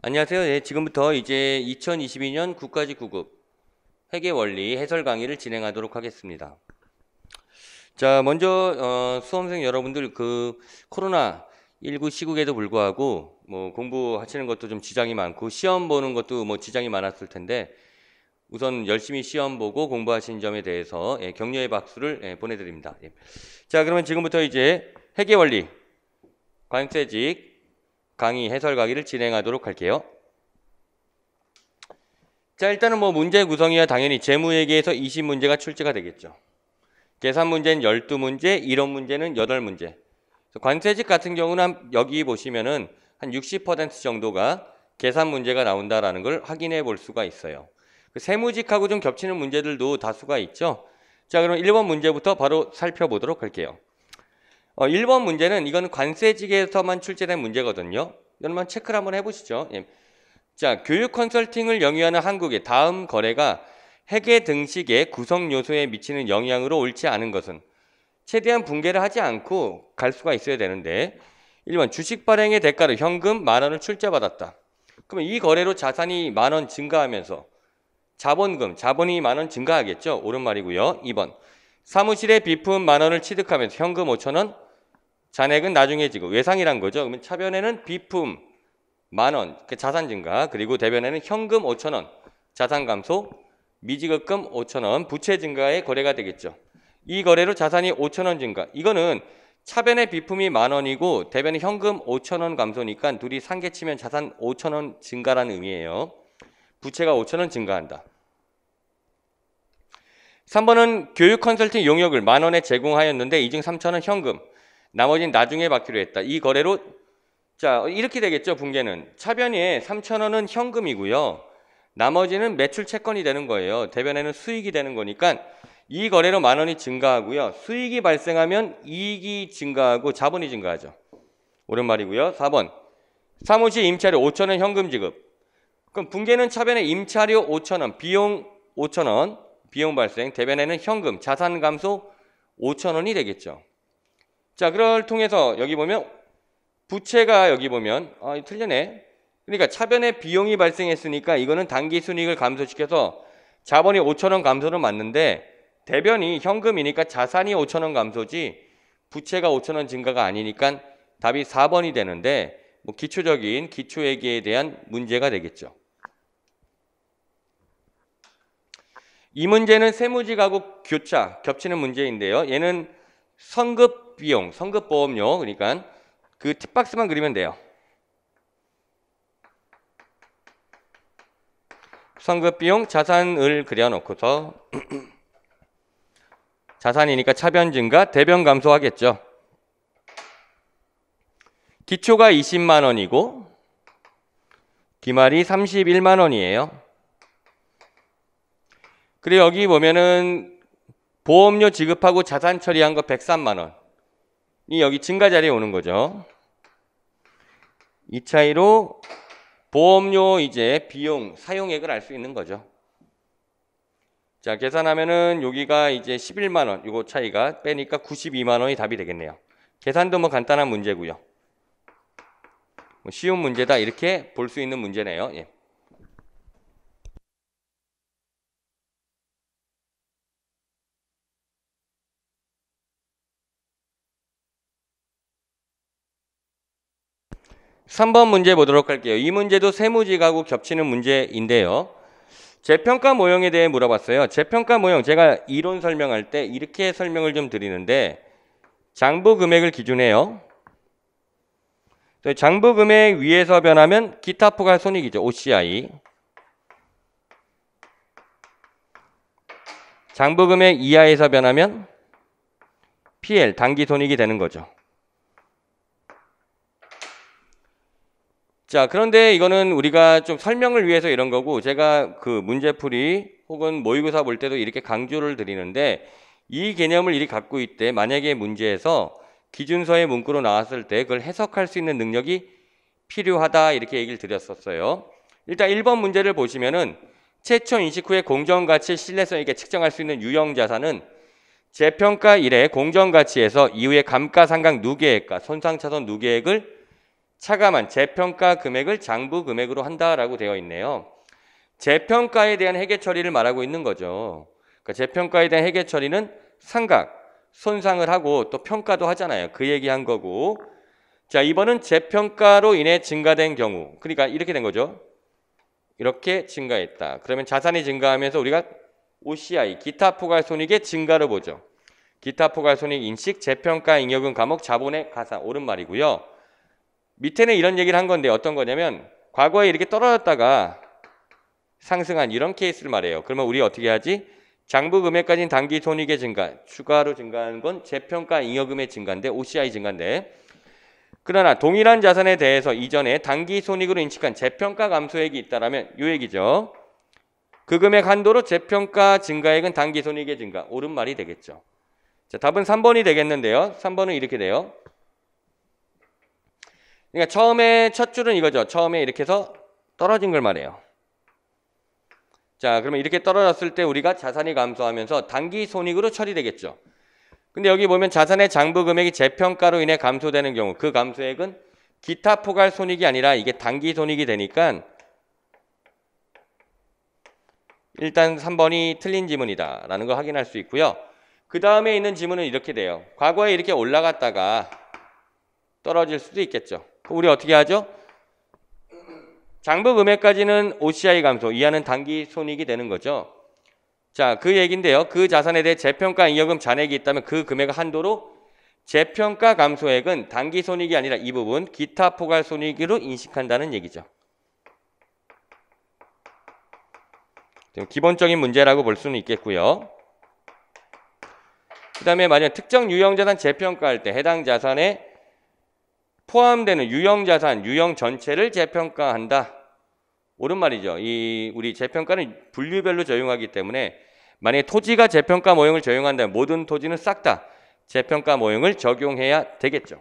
안녕하세요. 네, 지금부터 이제 2022년 국가직 9급 회계원리 해설 강의를 진행하도록 하겠습니다. 자, 먼저 수험생 여러분들 코로나19 시국에도 불구하고 공부하시는 것도 좀 지장이 많고 시험 보는 것도 지장이 많았을 텐데 우선 열심히 시험 보고 공부하신 점에 대해서 격려의 박수를 보내드립니다. 자, 그러면 지금부터 이제 회계원리 관세직 강의 해설 강의를 진행하도록 할게요. 자, 일단은 문제 구성이야 당연히 재무회계에서 20문제가 출제가 되겠죠. 계산 문제는 12문제, 이론 문제는 8문제. 관세직 같은 경우는 여기 보시면은 한 60% 정도가 계산 문제가 나온다라는 걸 확인해 볼 수가 있어요. 세무직하고 좀 겹치는 문제들도 다수가 있죠. 자, 그럼 1번 문제부터 바로 살펴보도록 할게요. 1번 문제는 이건 관세직에서만 출제된 문제거든요. 여러분 체크를 한번 해보시죠. 자, 교육 컨설팅을 영위하는 한국의 다음 거래가 회계 등식의 구성 요소에 미치는 영향으로 옳지 않은 것은 최대한 붕괴를 하지 않고 갈 수가 있어야 되는데 1번 주식 발행의 대가로 현금 10,000원을 출자받았다. 그러면 이 거래로 자산이 10,000원 증가하면서 자본이 10,000원 증가하겠죠. 옳은 말이고요. 2번 사무실에 비품 10,000원을 취득하면서 현금 5,000원 잔액은 나중에 지급 외상이란 거죠. 그러면 차변에는 비품 10,000원 자산 증가, 그리고 대변에는 현금 5,000원 자산 감소, 미지급금 5,000원 부채 증가의 거래가 되겠죠. 이 거래로 자산이 5,000원 증가. 이거는 차변의 비품이 10,000원이고 대변의 현금 5,000원 감소니까 둘이 상계치면 자산 5,000원 증가라는 의미예요. 부채가 5,000원 증가한다. 3번은 교육 컨설팅 용역을 10,000원에 제공하였는데 이중 3,000원 현금, 나머지는 나중에 받기로 했다. 이 거래로 자, 이렇게 되겠죠. 붕괴는 차변에 3,000원은 현금이고요. 나머지는 매출 채권이 되는 거예요. 대변에는 수익이 되는 거니까 이 거래로 10,000원이 증가하고요. 수익이 발생하면 이익이 증가하고 자본이 증가하죠. 옳은 말이고요. 4번 사무실 임차료 5,000원 현금 지급. 그럼 붕괴는 차변에 임차료 5,000원, 비용 5,000원, 비용 발생, 대변에는 현금, 자산 감소 5,000원이 되겠죠. 자, 그걸 통해서 여기 보면 부채가 여기 보면 틀리네. 그러니까 차변에 비용이 발생했으니까 이거는 당기순이익을 감소시켜서 자본이 5,000원 감소는 맞는데 대변이 현금이니까 자산이 5,000원 감소지 부채가 5,000원 증가가 아니니까 답이 4번이 되는데 기초적인 기초회계에 대한 문제가 되겠죠. 이 문제는 세무직하고 교차 겹치는 문제인데요. 얘는 성급 비용, 성급 보험료, 그러니까 그 틱박스만 그리면 돼요. 성급 비용 자산을 그려놓고서 자산이니까 차변 증가, 대변 감소하겠죠. 기초가 20만 원이고 기말이 31만 원이에요. 그리고 여기 보면은 보험료 지급하고 자산 처리한 거 103만 원. 이 여기 증가 자리에 오는 거죠. 이 차이로 보험료 이제 비용 사용액을 알 수 있는 거죠. 자, 계산하면은 여기가 이제 11만 원, 요거 차이가 빼니까 92만 원이 답이 되겠네요. 계산도 간단한 문제고요. 쉬운 문제다 이렇게 볼 수 있는 문제네요. 예. (3번) 문제 보도록 할게요. 이 문제도 세무직하고 겹치는 문제인데요. 재평가 모형에 대해 물어봤어요. 재평가 모형 제가 이론 설명할 때 이렇게 설명을 좀 드리는데 장부 금액을 기준해요. 장부 금액 위에서 변하면 기타 포괄 손익이죠. OCI. 장부 금액 이하에서 변하면 PL 단기 손익이 되는 거죠. 자, 그런데 이거는 우리가 좀 설명을 위해서 이런 거고 제가 그 문제풀이 혹은 모의고사 볼 때도 이렇게 강조를 드리는데 이 개념을 이리 갖고 있대. 만약에 문제에서 기준서의 문구로 나왔을 때 그걸 해석할 수 있는 능력이 필요하다 이렇게 얘기를 드렸었어요. 일단 1번 문제를 보시면은 최초 인식 후에 공정가치 신뢰성 있게 측정할 수 있는 유형자산은 재평가 이래 공정가치에서 이후에 감가상각 누계액과 손상차손 누계액을 차감한 재평가 금액을 장부 금액으로 한다라고 되어 있네요. 재평가에 대한 회계 처리를 말하고 있는 거죠. 그러니까 재평가에 대한 회계 처리는 상각, 손상을 하고 또 평가도 하잖아요. 그 얘기한 거고. 자, 이번은 재평가로 인해 증가된 경우. 그러니까 이렇게 된 거죠. 이렇게 증가했다. 그러면 자산이 증가하면서 우리가 OCI, 기타 포괄손익의 증가를 보죠. 기타 포괄손익 인식, 재평가 잉여금 감목, 자본의 가산. 옳은 말이고요. 밑에는 이런 얘기를 한 건데 어떤 거냐면 과거에 이렇게 떨어졌다가 상승한 이런 케이스를 말해요. 그러면 우리 어떻게 하지? 장부 금액까지는 단기 손익의 증가, 추가로 증가하는 건 재평가 잉여금의 증가인데 OCI 증가인데 그러나 동일한 자산에 대해서 이전에 단기 손익으로 인식한 재평가 감소액이 있다라면 이 얘기죠. 그 금액 한도로 재평가 증가액은 단기 손익의 증가. 옳은 말이 되겠죠. 자, 답은 3번이 되겠는데요. 3번은 이렇게 돼요. 그러니까 처음에 첫 줄은 이거죠. 처음에 이렇게 해서 떨어진 걸 말해요. 자, 그러면 이렇게 떨어졌을 때 우리가 자산이 감소하면서 단기 손익으로 처리되겠죠. 근데 여기 보면 자산의 장부 금액이 재평가로 인해 감소되는 경우 그 감소액은 기타 포괄 손익이 아니라 이게 단기 손익이 되니까 일단 3번이 틀린 지문이다 라는 걸 확인할 수 있고요. 그 다음에 있는 지문은 이렇게 돼요. 과거에 이렇게 올라갔다가 떨어질 수도 있겠죠. 우리 어떻게 하죠? 장부 금액까지는 OCI 감소, 이하는 단기 손익이 되는 거죠. 자, 그 얘기인데요. 그 자산에 대해 재평가 잉여금 잔액이 있다면 그 금액 한도로 재평가 감소액은 단기 손익이 아니라 이 부분 기타 포괄 손익으로 인식한다는 얘기죠. 기본적인 문제라고 볼 수는 있겠고요. 그 다음에 만약 특정 유형자산 재평가할 때 해당 자산에 포함되는 유형자산, 유형 전체를 재평가한다. 옳은 말이죠. 우리 재평가는 분류별로 적용하기 때문에 만약에 토지가 재평가 모형을 적용한다면 모든 토지는 싹 다 재평가 모형을 적용해야 되겠죠.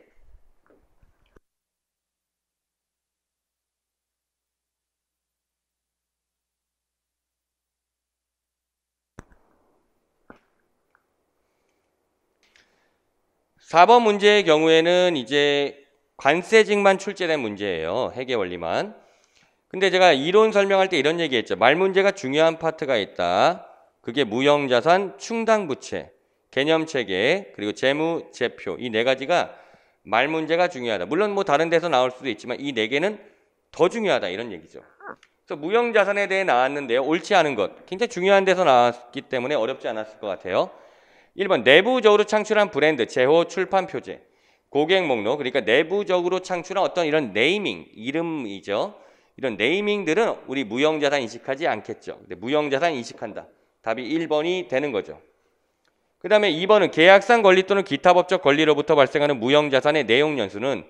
(4번) 문제의 경우에는 이제 관세직만 출제된 문제예요. 회계 원리만. 근데 제가 이론 설명할 때 이런 얘기했죠. 말 문제가 중요한 파트가 있다. 그게 무형자산, 충당부채, 개념체계, 그리고 재무제표 이 네 가지가 말 문제가 중요하다. 물론 뭐 다른 데서 나올 수도 있지만 이 네 개는 더 중요하다 이런 얘기죠. 그래서 무형자산에 대해 나왔는데요. 옳지 않은 것 굉장히 중요한 데서 나왔기 때문에 어렵지 않았을 것 같아요. 1번 내부적으로 창출한 브랜드, 제호, 출판 표제, 고객 목록 그러니까 내부적으로 창출한 어떤 이런 네이밍, 이름이죠. 이런 네이밍들은 우리 무형자산 인식하지 않겠죠. 근데 무형자산 인식한다. 답이 1번이 되는 거죠. 그 다음에 2번은 계약상 권리 또는 기타 법적 권리로부터 발생하는 무형자산의 내용 연수는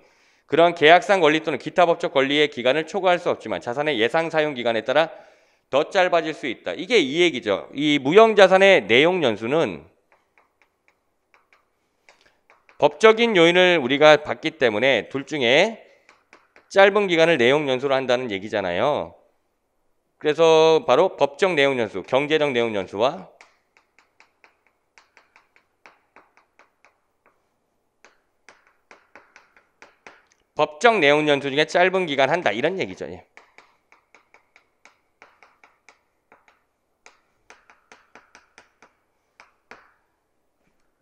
그러한 계약상 권리 또는 기타 법적 권리의 기간을 초과할 수 없지만 자산의 예상 사용 기간에 따라 더 짧아질 수 있다. 이게 이 얘기죠. 이 무형자산의 내용 연수는 법적인 요인을 우리가 봤기 때문에 둘 중에 짧은 기간을 내용 연수로 한다는 얘기잖아요. 그래서 바로 법적 내용 연수, 경제적 내용 연수와 법적 내용 연수 중에 짧은 기간 한다 이런 얘기죠. 예.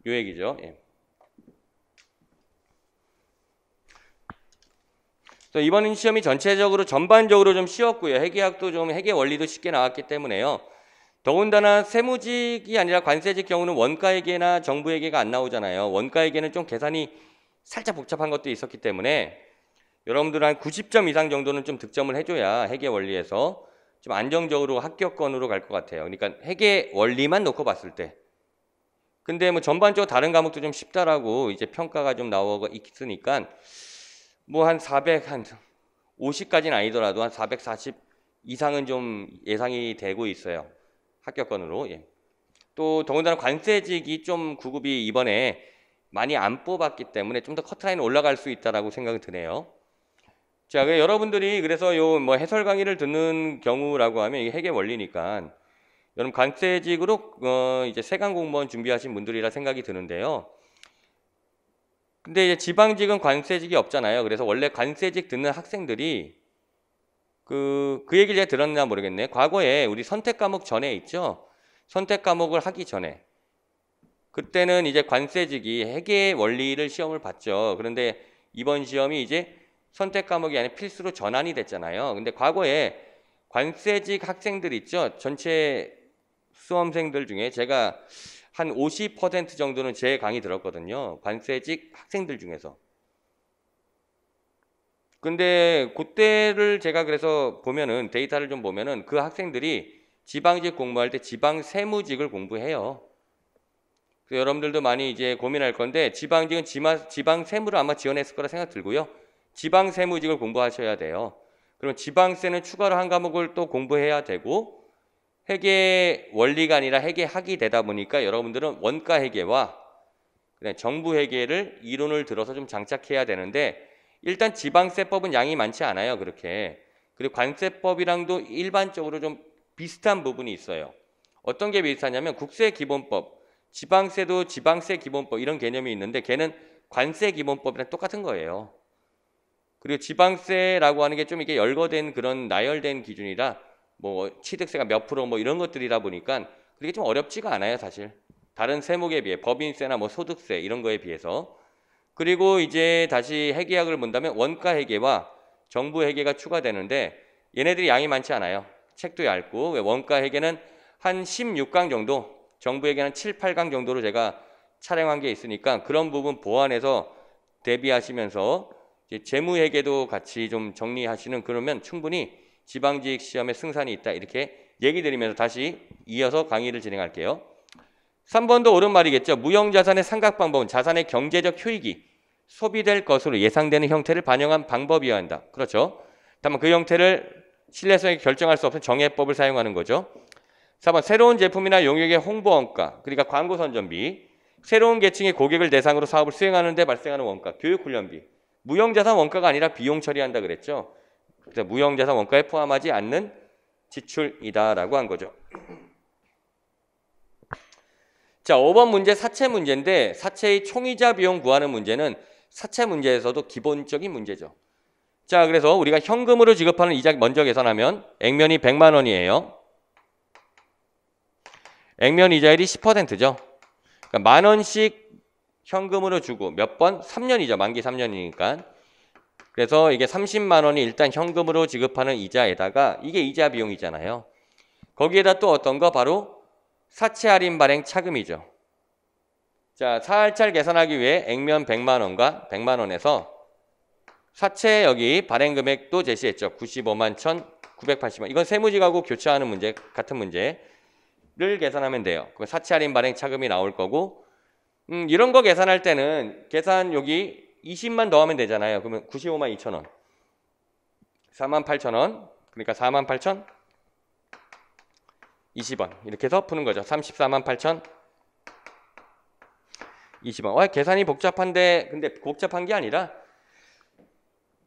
요 얘기죠. 예. 이번 시험이 전체적으로 전반적으로 좀 쉬웠고요. 회계학도 좀 회계 원리도 쉽게 나왔기 때문에요. 더군다나 세무직이 아니라 관세직 경우는 원가회계나 정부회계가 안 나오잖아요. 원가회계는 좀 계산이 살짝 복잡한 것도 있었기 때문에 여러분들 한 90점 이상 정도는 좀 득점을 해줘야 회계 원리에서 좀 안정적으로 합격권으로 갈 것 같아요. 그러니까 회계 원리만 놓고 봤을 때. 근데 뭐 전반적으로 다른 과목도 좀 쉽다라고 이제 평가가 좀 나오고 있으니까 뭐 한 400, 한 50까지는 아니더라도 한 440 이상은 좀 예상이 되고 있어요. 합격권으로. 예. 또 더군다나 관세직이 좀 구급이 이번에 많이 안 뽑았기 때문에 좀 더 커트라인 올라갈 수 있다라고 생각이 드네요. 자, 여러분들이 그래서 요 뭐 해설 강의를 듣는 경우라고 하면 이게 회계 원리니까 여러분 관세직으로 이제 세관 공무원 준비하신 분들이라 생각이 드는데요. 근데 이제 지방직은 관세직이 없잖아요. 그래서 원래 관세직 듣는 학생들이 그 얘기를 제가 들었나 모르겠네. 과거에 우리 선택 과목 전에 있죠. 선택 과목을 하기 전에. 그때는 이제 관세직이 회계 원리를 시험을 봤죠. 그런데 이번 시험이 이제 선택 과목이 아니라 필수로 전환이 됐잖아요. 근데 과거에 관세직 학생들 있죠. 전체 수험생들 중에 제가 한 50% 정도는 제 강의 들었거든요. 관세직 학생들 중에서. 근데 그때를 제가 그래서 보면은 데이터를 좀 보면은 그 학생들이 지방직 공부할 때 지방세무직을 공부해요. 그래서 여러분들도 많이 이제 고민할 건데 지방직은 지방세무를 아마 지원했을 거라 생각 들고요. 지방세무직을 공부하셔야 돼요. 그럼 지방세는 추가로 한 과목을 또 공부해야 되고 회계 원리가 아니라 회계학이 되다 보니까 여러분들은 원가 회계와 정부 회계를 이론을 들어서 좀 장착해야 되는데 일단 지방세법은 양이 많지 않아요. 그렇게. 그리고 관세법이랑도 일반적으로 좀 비슷한 부분이 있어요. 어떤 게 비슷하냐면 국세기본법, 지방세도 지방세기본법 이런 개념이 있는데 걔는 관세기본법이랑 똑같은 거예요. 그리고 지방세라고 하는 게 좀 이게 열거된 그런 나열된 기준이라 뭐 취득세가 몇 프로 뭐 이런 것들이다 보니까 그게 좀 어렵지가 않아요, 사실. 다른 세목에 비해 법인세나 뭐 소득세 이런 거에 비해서. 그리고 이제 다시 회계학을 본다면 원가 회계와 정부 회계가 추가되는데 얘네들이 양이 많지 않아요. 책도 얇고 원가 회계는 한 16강 정도, 정부 회계는 7, 8강 정도로 제가 촬영한 게 있으니까 그런 부분 보완해서 대비하시면서 이제 재무 회계도 같이 좀 정리하시는 그러면 충분히 지방직 시험에 승산이 있다 이렇게 얘기 드리면서 다시 이어서 강의를 진행할게요. 3번도 옳은 말이겠죠. 무형자산의 삼각방법은 자산의 경제적 효익이 소비될 것으로 예상되는 형태를 반영한 방법이어야 한다. 그렇죠. 다만 그 형태를 신뢰성이 결정할 수 없는 정해법을 사용하는 거죠. 4번 새로운 제품이나 용역의 홍보원가, 그러니까 광고 선전비, 새로운 계층의 고객을 대상으로 사업을 수행하는 데 발생하는 원가, 교육훈련비. 무형자산 원가가 아니라 비용 처리한다 그랬죠. 그래서 무형자산 원가에 포함하지 않는 지출이다라고 한 거죠. 자, 5번 문제 사채 문제인데 사채의 총이자 비용 구하는 문제는 사채 문제에서도 기본적인 문제죠. 자, 그래서 우리가 현금으로 지급하는 이자 먼저 계산하면 액면이 100만 원이에요. 액면 이자율이 10%죠. 그러니까 만 원씩 현금으로 주고 몇 번? 3년이죠. 만기 3년이니까. 그래서 이게 30만 원이 일단 현금으로 지급하는 이자에다가 이게 이자 비용이잖아요. 거기에다 또 어떤 거? 바로 사채 할인 발행 차금이죠. 자, 살짝 계산하기 위해 액면 100만 원과 100만 원에서 사채 여기 발행 금액도 제시했죠. 95만 1,980원. 이건 세무직하고 교차하는 문제, 같은 문제를 계산하면 돼요. 그럼 사채 할인 발행 차금이 나올 거고 이런 거 계산할 때는 계산 여기 20만 더하면 되잖아요. 그러면 95만 2천원. 4만 8천원. 그러니까 4만 8천 20원. 이렇게 해서 푸는 거죠. 34만 8천 20원. 계산이 복잡한데 근데 복잡한 게 아니라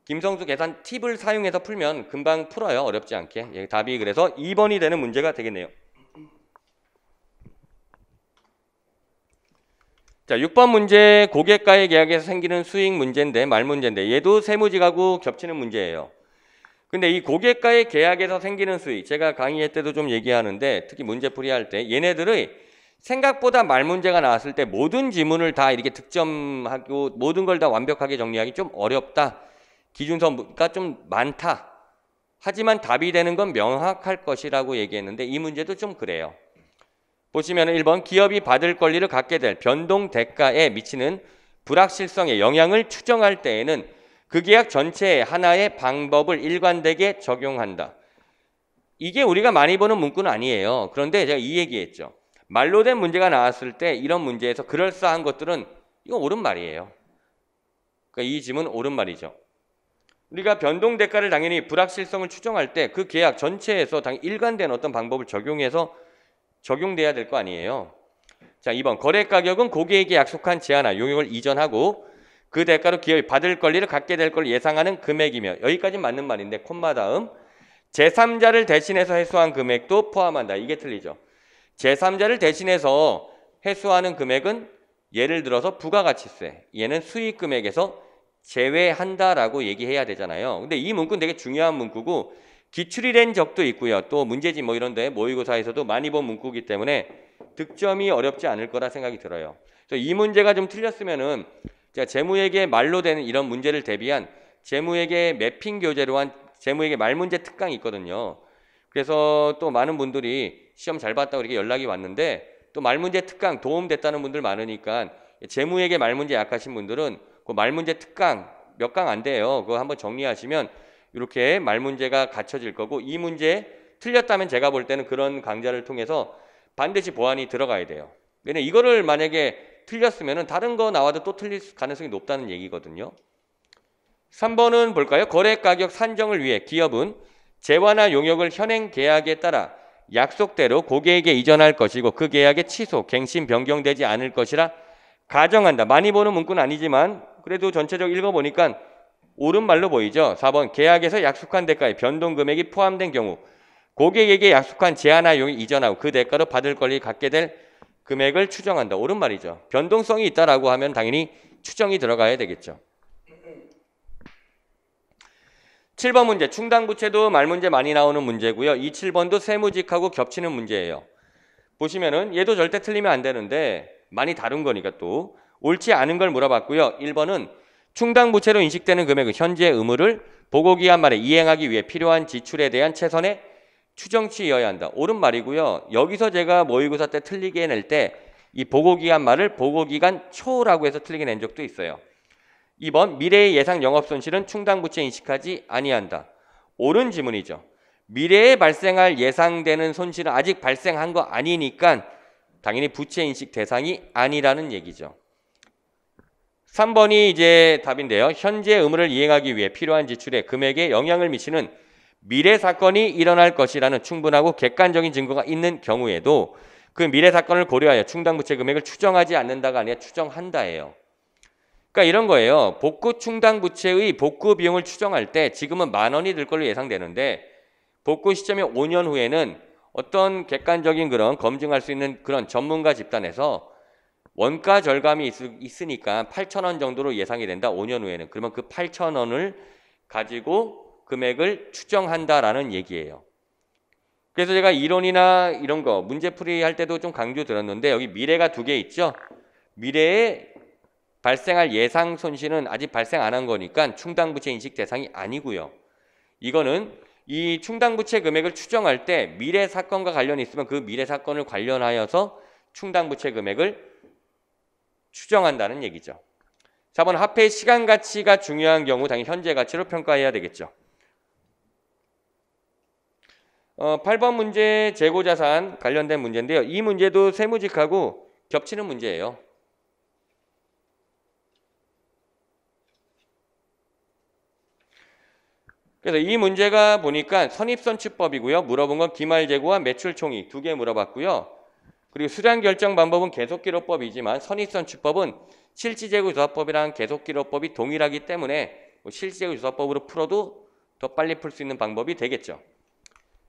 김성수 계산 팁을 사용해서 풀면 금방 풀어요. 어렵지 않게. 예, 답이 그래서 2번이 되는 문제가 되겠네요. 자, 6번 문제 고객과의 계약에서 생기는 수익 문제인데 말 문제인데 얘도 세무직하고 겹치는 문제예요. 근데 이 고객과의 계약에서 생기는 수익 제가 강의할 때도 좀 얘기하는데 특히 문제풀이 할 때 얘네들의 생각보다 말 문제가 나왔을 때 모든 지문을 다 이렇게 득점하고 모든 걸 다 완벽하게 정리하기 좀 어렵다. 기준서가 좀 많다. 하지만 답이 되는 건 명확할 것이라고 얘기했는데 이 문제도 좀 그래요. 보시면 1번 기업이 받을 권리를 갖게 될 변동 대가에 미치는 불확실성의 영향을 추정할 때에는 그 계약 전체에 하나의 방법을 일관되게 적용한다. 이게 우리가 많이 보는 문구는 아니에요. 그런데 제가 이 얘기했죠. 말로 된 문제가 나왔을 때 이런 문제에서 그럴싸한 것들은 이건 옳은 말이에요. 그러니까 이 지문 옳은 말이죠. 우리가 변동 대가를 당연히 불확실성을 추정할 때 그 계약 전체에서 당연히 일관된 어떤 방법을 적용해서 적용돼야 될 거 아니에요. 자, 2번 거래 가격은 고객에게 약속한 제한화 용역을 이전하고 그 대가로 기업이 받을 권리를 갖게 될 걸 예상하는 금액이며 여기까지는 맞는 말인데 콤마 다음 제3자를 대신해서 회수한 금액도 포함한다. 이게 틀리죠. 제3자를 대신해서 회수하는 금액은 예를 들어서 부가가치세, 얘는 수익금액에서 제외한다라고 얘기해야 되잖아요. 근데 이 문구는 되게 중요한 문구고 기출이 된 적도 있고요. 또 문제집 뭐 이런 데 모의고사에서도 많이 본 문구이기 때문에 득점이 어렵지 않을 거라 생각이 들어요. 그래서 이 문제가 좀 틀렸으면은 제가 재무회계 말로 되는 이런 문제를 대비한 재무회계 매핑 교재로 한 재무회계 말문제 특강이 있거든요. 그래서 또 많은 분들이 시험 잘 봤다고 이렇게 연락이 왔는데 또 말문제 특강 도움됐다는 분들 많으니까 재무회계 말문제 약하신 분들은 그 말문제 특강 몇 강 안 돼요. 그거 한번 정리하시면 이렇게 말문제가 갖춰질 거고 이 문제 틀렸다면 제가 볼 때는 그런 강좌를 통해서 반드시 보완이 들어가야 돼요. 왜냐면 이거를 만약에 틀렸으면 다른 거 나와도 또 틀릴 가능성이 높다는 얘기거든요. 3번은 볼까요? 거래가격 산정을 위해 기업은 재화나 용역을 현행 계약에 따라 약속대로 고객에게 이전할 것이고 그 계약의 취소, 갱신, 변경되지 않을 것이라 가정한다. 많이 보는 문구는 아니지만 그래도 전체적으로 읽어보니까 옳은 말로 보이죠. 4번 계약에서 약속한 대가에 변동금액이 포함된 경우 고객에게 약속한 재화나 용역을 이전하고 그 대가로 받을 권리를 갖게 될 금액을 추정한다. 옳은 말이죠. 변동성이 있다라고 하면 당연히 추정이 들어가야 되겠죠. 7번 문제, 충당부채도 말문제 많이 나오는 문제고요. 이 7번도 세무직하고 겹치는 문제예요. 보시면은 얘도 절대 틀리면 안 되는데 많이 다른 거니까 또 옳지 않은 걸 물어봤고요. 1번은 충당부채로 인식되는 금액은 현재 의무를 보고기한 말에 이행하기 위해 필요한 지출에 대한 최선의 추정치여야 한다. 옳은 말이고요. 여기서 제가 모의고사 때 틀리게 낼 때 이 보고기한 말을 보고기간 초라고 해서 틀리게 낸 적도 있어요. 2번 미래의 예상 영업손실은 충당부채 인식하지 아니한다. 옳은 지문이죠. 미래에 발생할 예상되는 손실은 아직 발생한 거 아니니까 당연히 부채 인식 대상이 아니라는 얘기죠. 3번이 이제 답인데요. 현재 의무를 이행하기 위해 필요한 지출에 금액에 영향을 미치는 미래 사건이 일어날 것이라는 충분하고 객관적인 증거가 있는 경우에도 그 미래 사건을 고려하여 충당부채 금액을 추정하지 않는다가 아니라 추정한다예요. 그러니까 이런 거예요. 복구 충당부채의 복구 비용을 추정할 때 지금은 10,000원이 들 걸로 예상되는데 복구 시점이 5년 후에는 어떤 객관적인 그런 검증할 수 있는 그런 전문가 집단에서 원가 절감이 있으니까 8,000원 정도로 예상이 된다. 5년 후에는. 그러면 그 8,000원을 가지고 금액을 추정한다라는 얘기예요. 그래서 제가 이론이나 이런 거 문제풀이 할 때도 좀 강조 드렸는데 여기 미래가 2개 있죠. 미래에 발생할 예상 손실은 아직 발생 안 한 거니까 충당부채 인식 대상이 아니고요. 이거는 이 충당부채 금액을 추정할 때 미래 사건과 관련이 있으면 그 미래 사건을 관련하여서 충당부채 금액을 추정한다는 얘기죠. 4번 화폐의 시간 가치가 중요한 경우 당연히 현재 가치로 평가해야 되겠죠. 8번 문제 재고자산 관련된 문제인데요. 이 문제도 세무직하고 겹치는 문제예요. 그래서 이 문제가 보니까 선입선출법이고요. 물어본 건 기말재고와 매출총익 2개 물어봤고요. 그리고 수량결정 방법은 계속기록법이지만 선입선출법은 실질재고조사법이랑 계속기록법이 동일하기 때문에 실질재고조사법으로 풀어도 더 빨리 풀 수 있는 방법이 되겠죠.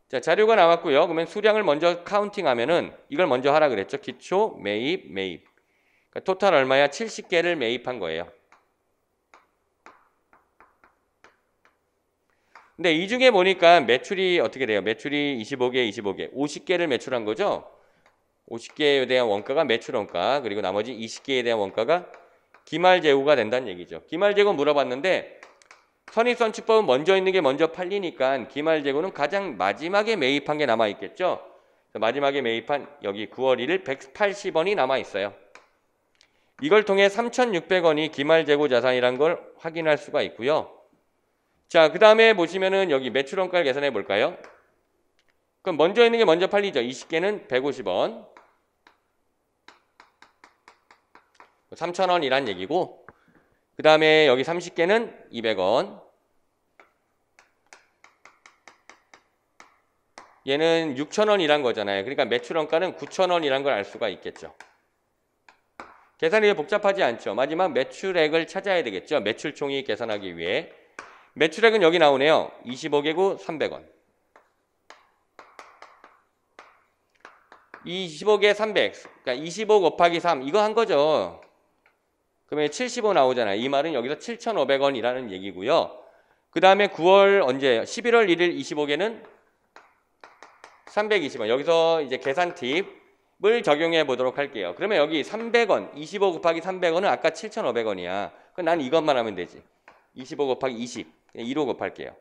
자, 자료가 나왔고요. 그러면 수량을 먼저 카운팅하면은 이걸 먼저 하라 그랬죠. 기초, 매입. 그러니까 토탈 얼마야? 70개를 매입한 거예요. 근데 이 중에 보니까 매출이 어떻게 돼요? 매출이 25개, 50개를 매출한 거죠. 50개에 대한 원가가 매출 원가, 그리고 나머지 20개에 대한 원가가 기말재고가 된다는 얘기죠. 기말재고 물어봤는데 선입선출법은 먼저 있는 게 먼저 팔리니까 기말재고는 가장 마지막에 매입한 게 남아있겠죠. 마지막에 매입한 여기 9월 1일 180원이 남아있어요. 이걸 통해 3,600원이 기말재고 자산이란 걸 확인할 수가 있고요. 자, 그 다음에 보시면은 여기 매출원가를 계산해 볼까요? 그럼 먼저 있는 게 먼저 팔리죠. 20개는 150원. 3,000원이란 얘기고, 그 다음에 여기 30개는 200원. 얘는 6,000원이란 거잖아요. 그러니까 매출원가는 9,000원이란 걸 알 수가 있겠죠. 계산이 복잡하지 않죠. 마지막 매출액을 찾아야 되겠죠. 매출총익 계산하기 위해. 매출액은 여기 나오네요. 25개고 300원. 25개 300. 그러니까 25 곱하기 3. 이거 한 거죠. 그러면 75 나오잖아요. 이 말은 여기서 7,500원이라는 얘기고요. 그 다음에 9월 언제? 11월 1일 25개는 320원. 여기서 이제 계산 팁을 적용해 보도록 할게요. 그러면 여기 300원, 25 곱하기 300원은 아까 7,500원이야. 그럼 난 이것만 하면 되지. 25 곱하기 20, 2로 곱할게요.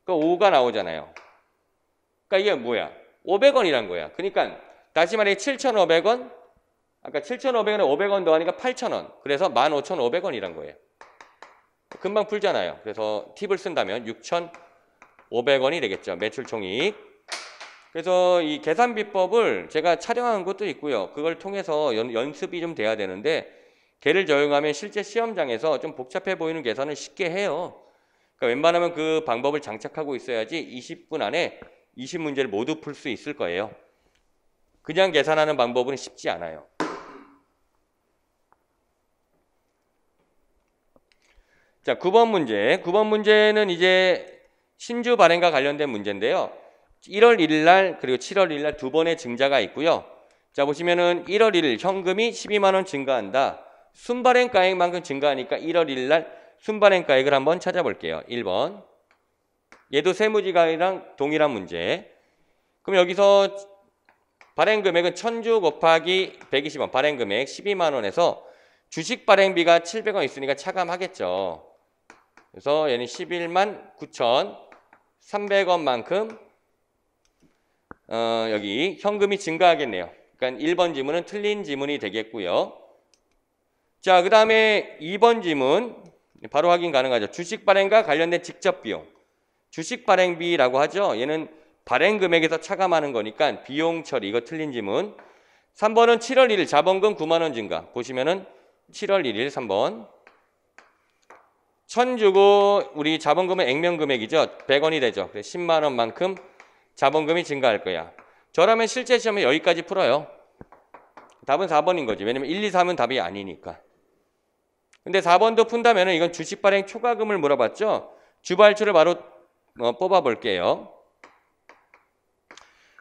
그럼 5가 나오잖아요. 그러니까 이게 뭐야? 500원이란 거야. 그러니까 다시 말해 7,500원, 아까 7,500원에 500원 더하니까 8,000원. 그래서 15,500원이란 거예요. 금방 풀잖아요. 그래서 팁을 쓴다면 6,500원이 되겠죠. 매출 총익. 그래서 이 계산 비법을 제가 촬영한 것도 있고요. 그걸 통해서 연습이 좀 돼야 되는데 걔를 적용하면 실제 시험장에서 좀 복잡해 보이는 계산을 쉽게 해요. 그러니까 웬만하면 그 방법을 장착하고 있어야지 20분 안에 20문제를 모두 풀 수 있을 거예요. 그냥 계산하는 방법은 쉽지 않아요. 자, 9번 문제. 9번 문제는 이제 신주 발행과 관련된 문제인데요. 1월 1일 날 그리고 7월 1일 날 두 번의 증자가 있고요. 자, 보시면은 1월 1일 현금이 12만 원 증가한다. 순발행가액만큼 증가하니까 1월 1일 날 순발행가액을 한번 찾아볼게요. 1번. 얘도 세무지가이랑 동일한 문제. 그럼 여기서 발행금액은 1000주 곱하기 120원. 발행금액 12만 원에서 주식 발행비가 700원 있으니까 차감하겠죠. 그래서 얘는 11만 9,300원만큼 여기 현금이 증가하겠네요. 그러니까 1번 지문은 틀린 지문이 되겠고요. 자, 그 다음에 2번 지문 바로 확인 가능하죠. 주식 발행과 관련된 직접 비용. 주식 발행비라고 하죠. 얘는 발행 금액에서 차감하는 거니까 비용 처리. 이거 틀린 지문. 3번은 7월 1일 자본금 9만 원 증가. 보시면은 7월 1일 3번. 1000 주고 우리 자본금은 액면금액이죠. 100원이 되죠. 그래서 10만 원만큼 자본금이 증가할 거야. 저라면 실제 시험에 여기까지 풀어요. 답은 4번인 거지. 왜냐면 1, 2, 3은 답이 아니니까. 근데 4번도 푼다면 이건 주식 발행 초과금을 물어봤죠. 주발초를 바로 뽑아 볼게요.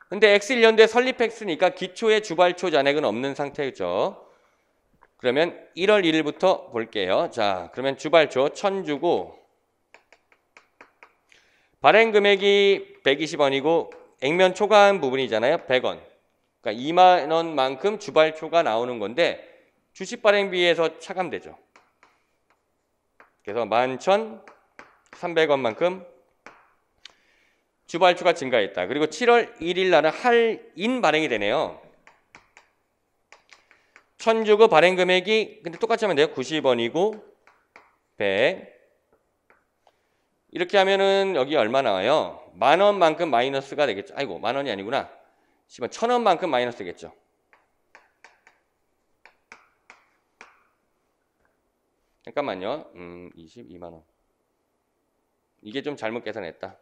근데 X1년도에 설립했으니까 기초에 주발초 잔액은 없는 상태죠. 그러면 1월 1일부터 볼게요. 자, 그러면 주발초 1000 주고 발행 금액이 120원이고 액면 초과한 부분이잖아요. 100원. 그러니까 2만 원만큼 주발초가 나오는 건데 주식 발행비에서 차감되죠. 그래서 11,300원만큼 주발초가 증가했다. 그리고 7월 1일 날은 할인 발행이 되네요. 1000 주고 발행 금액이 근데 똑같이 하면 돼요. 90원이고 100. 이렇게 하면은 여기 얼마 나와요? 10,000원만큼 마이너스가 되겠죠. 아이고, 10,000원이 아니구나. 1,000원만큼 마이너스 되겠죠. 잠깐만요. 22만 원. 이게 좀 잘못 계산했다.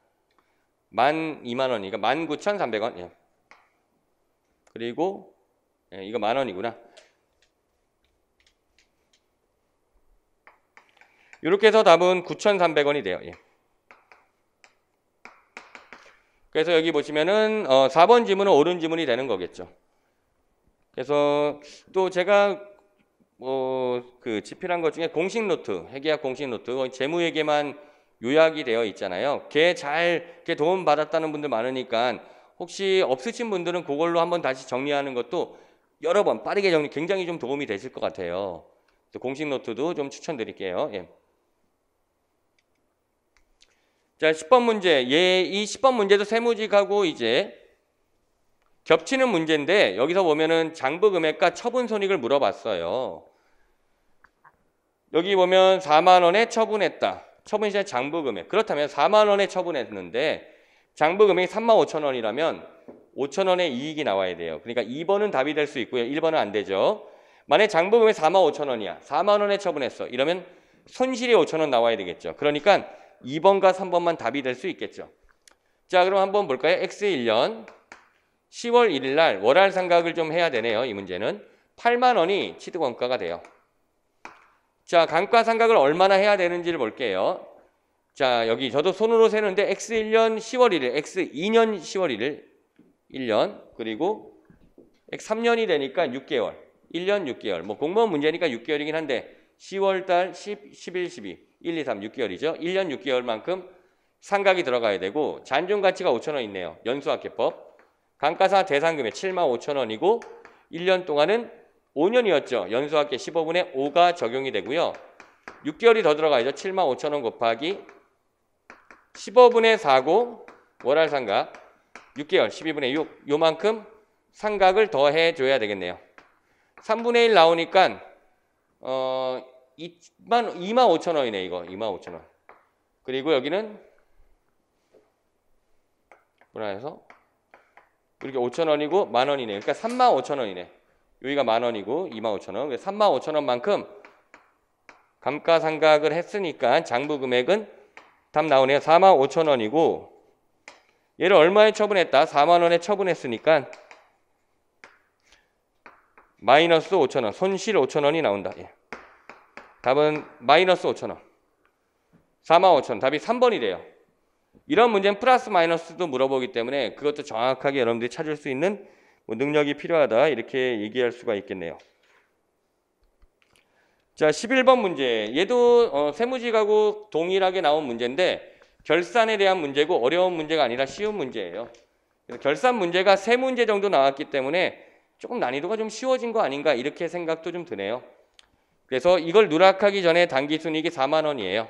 12,000 원이니까 19,300원. 예. 그리고 이거 10,000원이구나. 이렇게 해서 답은 9,300원이 돼요. 예. 그래서 여기 보시면은 4번 지문은 옳은 지문이 되는 거겠죠. 그래서 또 제가 그 집필한 것 중에 공식 노트, 회계학 공식 노트, 재무회계만 요약이 되어 있잖아요. 걔 도움 받았다는 분들 많으니까 혹시 없으신 분들은 그걸로 한번 다시 정리하는 것도 여러 번 빠르게 정리 굉장히 좀 도움이 되실 것 같아요. 공식 노트도 좀 추천드릴게요. 예. 자, 10번 문제. 이 10번 문제도 세무직하고 이제 겹치는 문제인데 여기서 보면은 장부 금액과 처분 손익을 물어봤어요. 여기 보면 4만 원에 처분했다. 처분 시에 장부 금액. 그렇다면 4만 원에 처분했는데 장부 금액이 35,000원이라면 5,000원의 이익이 나와야 돼요. 그러니까 2번은 답이 될 수 있고요. 1번은 안 되죠. 만약에 장부 금액이 45,000원이야. 4만 원에 처분했어. 이러면 손실이 5,000원 나와야 되겠죠. 그러니까 2번과 3번만 답이 될 수 있겠죠. 자, 그럼 한번 볼까요? X1년 10월 1일 날 월할 상각을 좀 해야 되네요. 이 문제는 8만 원이 취득원가가 돼요. 자, 감가상각을 얼마나 해야 되는지를 볼게요. 자, 여기 저도 손으로 세는데 X1년 10월 1일, X2년 10월 1일 1년, 그리고 X3년이 되니까 6개월, 1년 6개월. 뭐 공무원 문제니까 6개월이긴 한데 10월달 10, 11, 12, 1, 2, 3, 6개월이죠. 1년 6개월만큼 상각이 들어가야 되고 잔존 가치가 5,000원 있네요. 연수학계법. 감가상각 대상금액 75,000원이고 1년 동안은 5년이었죠. 연수학계 15분의 5가 적용이 되고요. 6개월이 더 들어가야죠. 75,000원 곱하기 15분의 4고 월할 상각 6개월 12분의 6 요만큼 상각을 더 해줘야 되겠네요. 3분의 1 나오니까 25,000원이네 이거 25,000원. 그리고 여기는 뭐라 해서 이렇게 5,000원이고 만원이네. 그러니까 35,000원이네. 여기가 만원이고 25,000원. 그래서 35,000원만큼 감가상각을 했으니까 장부 금액은 답 나오네요. 45,000원이고 얘를 얼마에 처분했다? 4만원에 처분했으니까 마이너스 5,000원, 손실 5,000원이 나온다. 예. 답은 마이너스 5,000원. 45,000원. 답이 3번이 돼요. 이런 문제는 플러스 마이너스도 물어보기 때문에 그것도 정확하게 여러분들이 찾을 수 있는 능력이 필요하다. 이렇게 얘기할 수가 있겠네요. 자, 11번 문제. 얘도 세무지하고 동일하게 나온 문제인데 결산에 대한 문제고 어려운 문제가 아니라 쉬운 문제예요. 그래서 결산 문제가 3문제 정도 나왔기 때문에 조금 난이도가 좀 쉬워진 거 아닌가 이렇게 생각도 좀 드네요. 그래서 이걸 누락하기 전에 당기순이익이 4만 원이에요.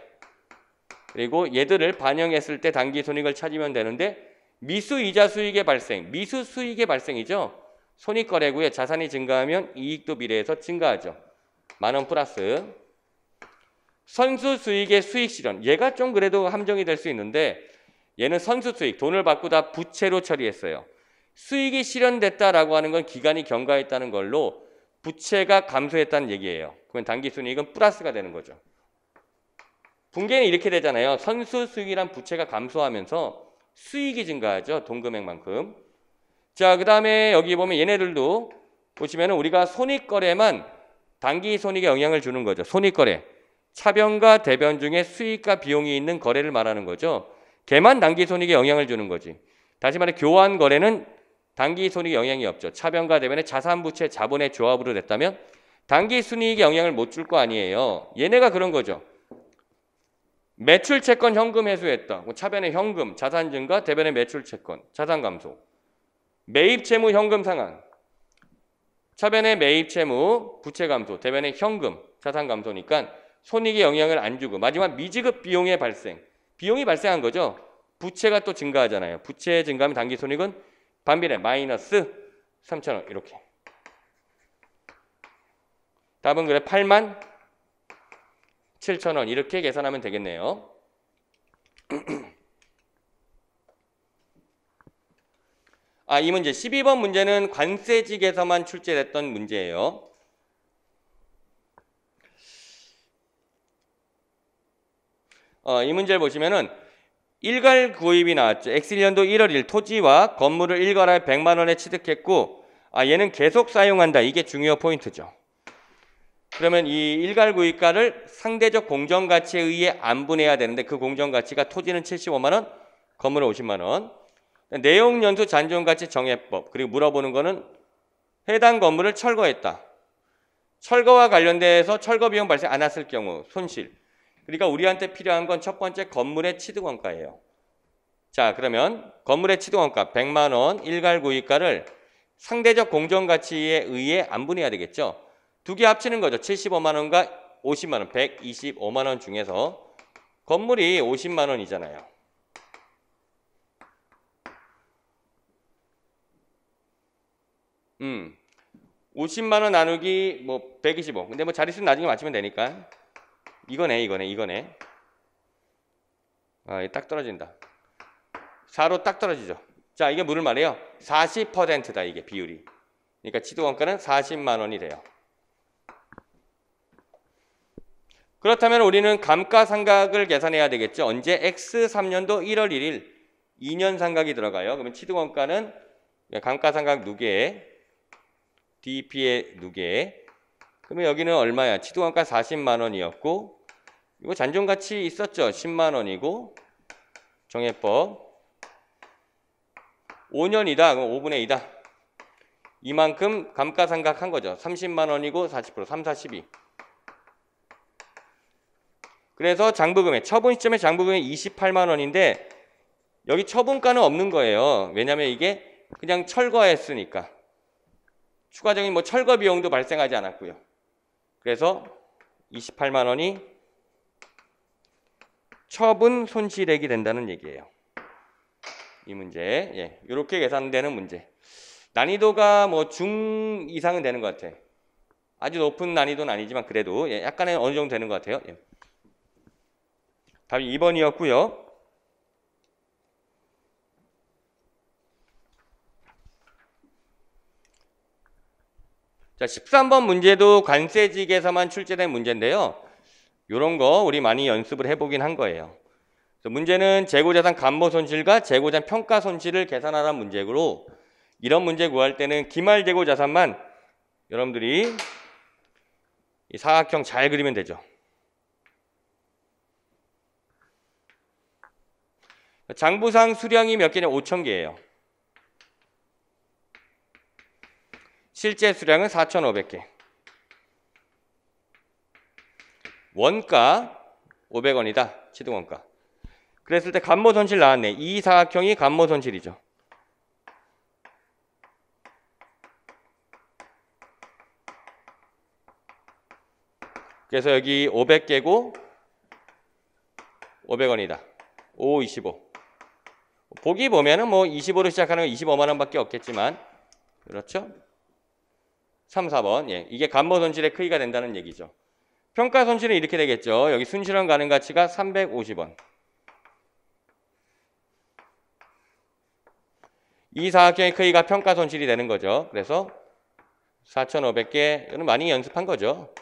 그리고 얘들을 반영했을 때 당기순이익을 찾으면 되는데 미수이자 수익의 발생, 미수 수익의 발생이죠. 손익거래고요. 자산이 증가하면 이익도 비례해서 증가하죠. 만원 플러스. 선수 수익의 수익 실현. 얘가 좀 그래도 함정이 될 수 있는데 얘는 선수 수익, 돈을 받고 다 부채로 처리했어요. 수익이 실현됐다라고 하는 건 기간이 경과했다는 걸로 부채가 감소했다는 얘기예요. 그러면 당기순이익은 플러스가 되는 거죠. 분계는 이렇게 되잖아요. 선수 수익이란 부채가 감소하면서 수익이 증가하죠. 돈 금액만큼. 자, 그 다음에 여기 보면 얘네들도 보시면 우리가 손익거래만 당기손익에 영향을 주는 거죠. 손익거래. 차변과 대변 중에 수익과 비용이 있는 거래를 말하는 거죠. 걔만 당기손익에 영향을 주는 거지. 다시 말해 교환거래는 당기손익에 영향이 없죠. 차변과 대변의 자산부채 자본의 조합으로 됐다면 당기순이익에 영향을 못 줄 거 아니에요. 얘네가 그런 거죠. 매출채권 현금 회수했다. 차변의 현금, 자산 증가, 대변의 매출채권, 자산 감소. 매입채무 현금 상환. 차변의 매입채무, 부채 감소, 대변의 현금, 자산 감소니까 손익에 영향을 안 주고 마지막 미지급 비용의 발생. 비용이 발생한 거죠. 부채가 또 증가하잖아요. 부채 증가하면 당기손익은 반비례 마이너스 3,000원 이렇게. 답은 그래 87,000원 이렇게 계산하면 되겠네요. 이 문제 12번 문제는 관세직에서만 출제됐던 문제예요. 이 문제를 보시면은 일괄 구입이 나왔죠. X1년도 1월 1일 토지와 건물을 일괄하여 100만 원에 취득했고 얘는 계속 사용한다. 이게 중요 포인트죠. 그러면 이 일괄 구입가를 상대적 공정가치에 의해 안분해야 되는데 그 공정가치가 토지는 75만 원, 건물은 50만 원. 내용 연수 잔존가치 정해법. 그리고 물어보는 거는 해당 건물을 철거했다. 철거와 관련돼서 철거 비용 발생 안 했을 경우 손실. 그러니까 우리한테 필요한 건 첫 번째 건물의 취득원가예요. 자, 그러면 건물의 취득원가 100만 원 일괄 구입가를 상대적 공정가치에 의해 안분해야 되겠죠. 두 개 합치는 거죠. 75만 원과 50만 원, 125만 원 중에서 건물이 50만 원이잖아요. 음. 50만 원 나누기 뭐 125. 근데 뭐 자릿수 나중에 맞추면 되니까. 이거네. 딱 떨어진다. 4로 딱 떨어지죠. 자, 이게 뭐를 말해요? 40%다, 이게 비율이. 그러니까 취득원가는 40만 원이 돼요. 그렇다면 우리는 감가상각을 계산해야 되겠죠. 언제? X3년도 1월 1일 2년 상각이 들어가요. 그러면 취득원가는 감가상각 누계, DP의 누계. 그러면 여기는 얼마야? 취득원가 40만 원이었고 이거 잔존가치 있었죠. 10만 원이고 정해법 5년이다. 그럼 5분의 2다. 이만큼 감가상각한 거죠. 30만 원이고 40%, 3, 4, 12. 그래서 장부금액, 처분 시점의 장부금액 28만 원인데 여기 처분가는 없는 거예요. 왜냐하면 이게 그냥 철거했으니까. 추가적인 뭐 철거 비용도 발생하지 않았고요. 그래서 28만 원이 처분 손실액이 된다는 얘기예요. 이 문제, 예, 이렇게 계산되는 문제. 난이도가 뭐 중 이상은 되는 것 같아. 아주 높은 난이도는 아니지만 그래도 예, 약간의 어느 정도 되는 것 같아요. 예. 답이 2번이었고요. 자, 13번 문제도 관세직에서만 출제된 문제인데요. 이런 거 우리 많이 연습을 해보긴 한 거예요. 문제는 재고자산 감모손실과 재고자산 평가손실을 계산하라는 문제고, 이런 문제 구할 때는 기말재고자산만 여러분들이 이 사각형 잘 그리면 되죠. 장부상 수량이 몇 개냐? 5,000개예요. 실제 수량은 4,500개. 원가 500원이다. 취득원가. 그랬을 때 감모손실 나왔네. 이 사각형이 감모손실이죠. 그래서 여기 500개고 500원이다. 5, 25. 보기 보면은 뭐 25로 시작하는 건 25만 원밖에 없겠지만, 그렇죠? 3, 4번. 예, 이게 감모손실의 크기가 된다는 얘기죠. 평가손실은 이렇게 되겠죠. 여기 순실현 가능 가치가 350원. 이 사각형의 크기가 평가손실이 되는 거죠. 그래서 4,500개, 이거는 많이 연습한 거죠.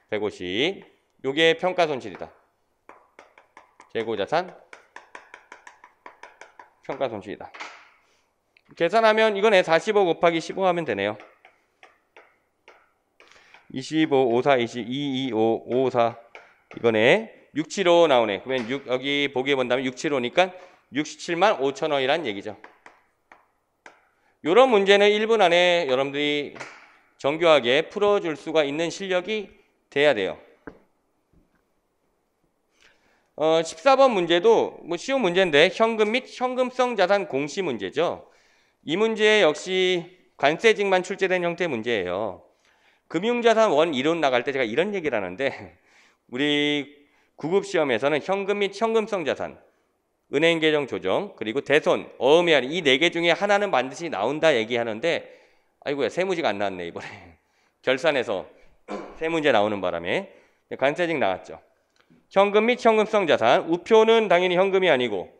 150. 요게 평가손실이다. 재고자산 평가손실이다. 계산하면 이거네. 45 곱하기 15 하면 되네요. 25, 54, 22, 25, 54. 이거네. 675 나오네. 그러면 여기 보기에 본다면 675니까 67만 5천 원이란 얘기죠. 이런 문제는 1분 안에 여러분들이 정교하게 풀어줄 수가 있는 실력이 돼야 돼요. 14번 문제도 뭐 쉬운 문제인데 현금 및 현금성 자산 공시 문제죠. 이 문제 역시 관세직만 출제된 형태의 문제예요. 금융자산 원 이론 나갈 때 제가 이런 얘기를 하는데, 우리 구급 시험에서는 현금 및 현금성 자산, 은행 계정 조정, 그리고 대손, 어음이 아닌 이 4개 중에 하나는 반드시 나온다 얘기하는데, 아이고야, 세 문제가 안 나왔네 이번에. 결산에서 세 문제 나오는 바람에 관세직 나왔죠. 현금 및 현금성 자산, 우표는 당연히 현금이 아니고,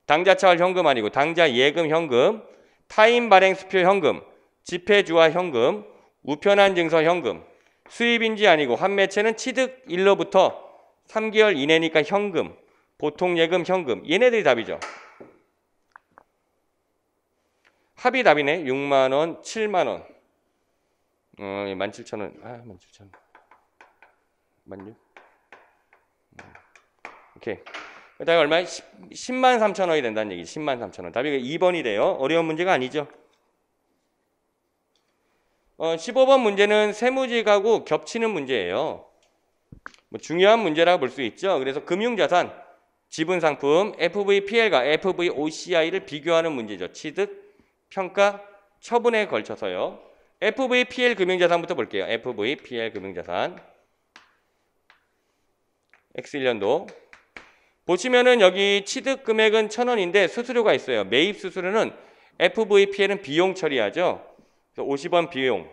당자차월 현금 아니고, 당자 예금 현금, 타인 발행 수표 현금, 지폐주화 현금, 우편한 증서 현금, 수입인지 아니고 환매체는 취득일로부터 3개월 이내니까 현금, 보통예금 현금, 얘네들이 답이죠. 합이 답이네. 6만 원, 7만 원. 17,000원. 17,000원. 16,000. 오케이. 그다음에 얼마에 10만 3천 원이 된다는 얘기지. 10만 3천 원. 답이 2번이 돼요. 어려운 문제가 아니죠. 15번 문제는 세무직하고 겹치는 문제예요. 뭐 중요한 문제라고 볼 수 있죠. 그래서 금융자산, 지분상품, FVPL과 FVOCI를 비교하는 문제죠. 취득, 평가, 처분에 걸쳐서요. FVPL 금융자산부터 볼게요. FVPL 금융자산. X1년도. 보시면은 여기 취득 금액은 1,000원인데 수수료가 있어요. 매입 수수료는 FVPL은 비용 처리하죠. 50원 비용.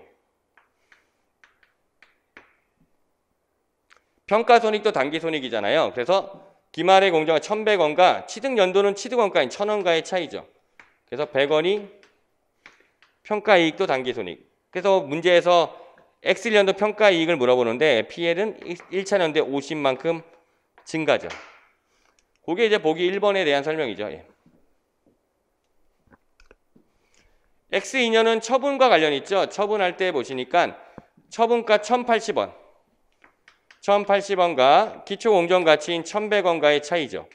평가손익도 단기손익이잖아요. 그래서 기말의 공정가 1,100원과 취득연도는 취득원가인 1,000원가의 차이죠. 그래서 100원이 평가이익도 단기손익. 그래서 문제에서 X1년도 평가이익을 물어보는데 PL은 1차 년도에 50만큼 증가죠. 그게 이제 보기 1번에 대한 설명이죠. 예. X2년은 처분과 관련이 있죠. 처분할 때 보시니까 처분가 1,080원. 1,080원과 기초공정가치인 1,100원가의 차이죠.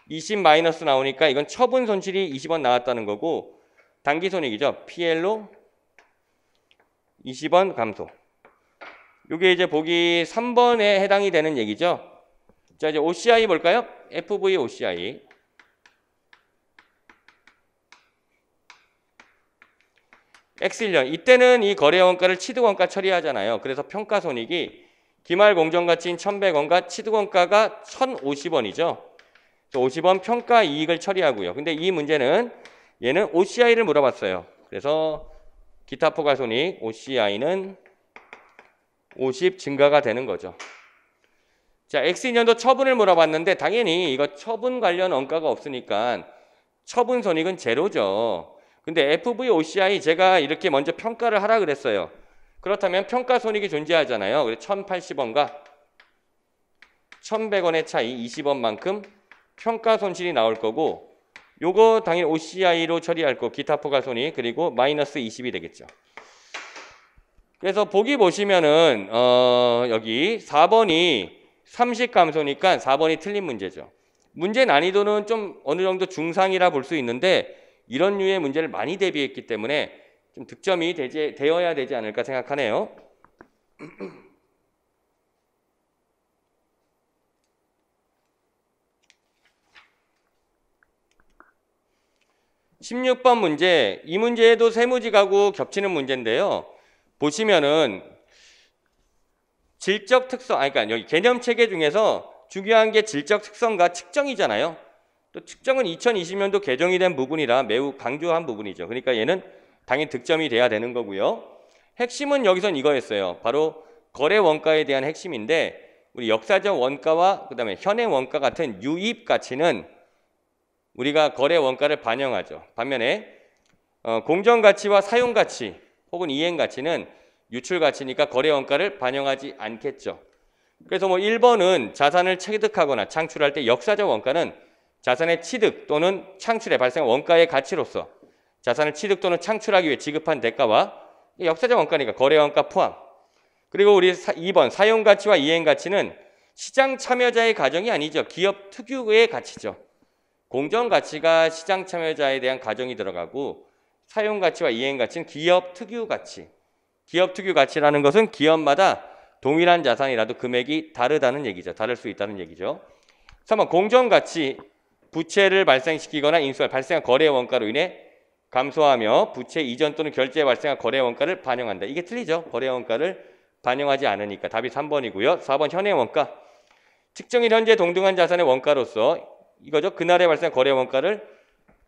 20 마이너스 나오니까 이건 처분 손실이 20원 나왔다는 거고, 단기손익이죠. PL로 20원 감소. 이게 이제 보기 3번에 해당이 되는 얘기죠. 자, 이제 OCI 볼까요? FV OCI. X1년. 이때는 이 거래원가를 취득원가 처리하잖아요. 그래서 평가손익이 기말공정가치인 1,100원과 취득원가가 1,050원이죠. 50원 평가이익을 처리하고요. 근데 이 문제는 얘는 OCI를 물어봤어요. 그래서 기타 포괄손익 OCI는 50 증가가 되는 거죠. 자, X2년도 처분을 물어봤는데 당연히 이거 처분 관련 원가가 없으니까 처분 손익은 제로죠. 근데 FVOCI 제가 이렇게 먼저 평가를 하라 그랬어요. 그렇다면 평가 손익이 존재하잖아요. 그래서 1,080원과 1,100원의 차이 20원만큼 평가 손실이 나올 거고 요거 당연히 OCI로 처리할 거 기타 포괄 손익 그리고 마이너스 20이 되겠죠. 그래서 보기 보시면은 여기 4번이 30 감소니까 4번이 틀린 문제죠. 문제 난이도는 좀 어느 정도 중상이라 볼 수 있는데 이런 류의 문제를 많이 대비했기 때문에 좀 득점이 되어야 되지 않을까 생각하네요. 16번 문제, 이 문제에도 세무지가구 겹치는 문제인데요. 보시면은 질적 특성, 그러니까 여기 개념 체계 중에서 중요한 게 질적 특성과 측정이잖아요. 또 측정은 2020년도 개정이 된 부분이라 매우 강조한 부분이죠. 그러니까 얘는 당연히 득점이 돼야 되는 거고요. 핵심은 여기선 이거였어요. 바로 거래 원가에 대한 핵심인데 우리 역사적 원가와 그다음에 현행 원가 같은 유입 가치는 우리가 거래 원가를 반영하죠. 반면에 공정 가치와 사용 가치 혹은 이행 가치는 유출 가치니까 거래 원가를 반영하지 않겠죠. 그래서 뭐 1번은 자산을 취득하거나 창출할 때 역사적 원가는 자산의 취득 또는 창출에 발생한 원가의 가치로서 자산을 취득 또는 창출하기 위해 지급한 대가와 역사적 원가니까 거래 원가 포함. 그리고 우리 2번 사용 가치와 이행 가치는 시장 참여자의 가정이 아니죠. 기업 특유의 가치죠. 공정 가치가 시장 참여자에 대한 가정이 들어가고 사용 가치와 이행 가치는 기업 특유 가치. 기업 특유 가치라는 것은 기업마다 동일한 자산이라도 금액이 다르다는 얘기죠. 다를 수 있다는 얘기죠. 3번 공정 가치 부채를 발생시키거나 인수할 발생한 거래 원가로 인해 감소하며 부채 이전 또는 결제에 발생한 거래 원가를 반영한다. 이게 틀리죠. 거래 원가를 반영하지 않으니까 답이 3번이고요. 4번 현행 원가. 측정일 현재 동등한 자산의 원가로서 이거죠. 그날에 발생한 거래 원가를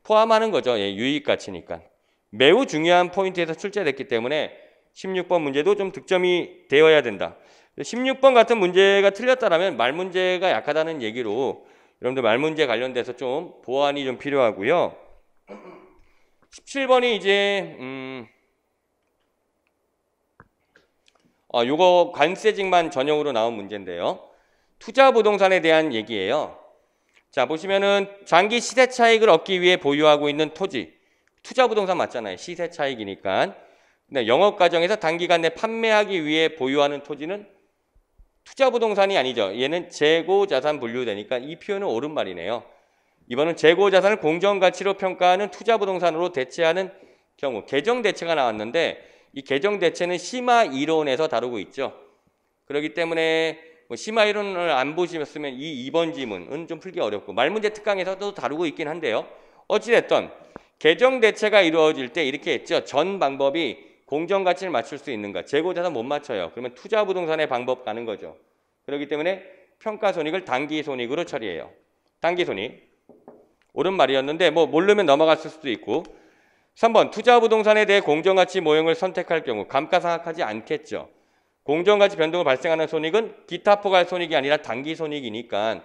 포함하는 거죠. 예, 유익 가치니까. 매우 중요한 포인트에서 출제됐기 때문에 16번 문제도 좀 득점이 되어야 된다. 16번 같은 문제가 틀렸다라면 말 문제가 약하다는 얘기로 여러분들 말 문제 관련돼서 좀 보완이 좀 필요하고요. 17번이 이제 요거 관세직만 전형으로 나온 문제인데요. 투자 부동산에 대한 얘기예요. 자, 보시면은 장기 시세 차익을 얻기 위해 보유하고 있는 토지. 투자 부동산 맞잖아요. 시세 차익이니까. 근데 영업 과정에서 단기간 내 판매하기 위해 보유하는 토지는 투자 부동산이 아니죠. 얘는 재고 자산 분류되니까 이 표현은 옳은 말이네요. 이번은 재고 자산을 공정 가치로 평가하는 투자 부동산으로 대체하는 경우 개정 대체가 나왔는데 이 개정 대체는 심화 이론에서 다루고 있죠. 그렇기 때문에 심화 이론을 안 보시면 이 2번 지문은 좀 풀기 어렵고 말문제 특강에서도 다루고 있긴 한데요. 어찌됐든 개정 대체가 이루어질 때 이렇게 했죠. 전 방법이 공정 가치를 맞출 수 있는가? 재고 자산 못 맞춰요. 그러면 투자 부동산의 방법 가는 거죠. 그렇기 때문에 평가 손익을 단기 손익으로 처리해요. 단기 손익. 옳은 말이었는데 뭐 모르면 넘어갔을 수도 있고. 3번 투자 부동산에 대해 공정가치 모형을 선택할 경우 감가상각하지 않겠죠. 공정가치 변동을 발생하는 손익은 기타 포괄 손익이 아니라 단기 손익이니까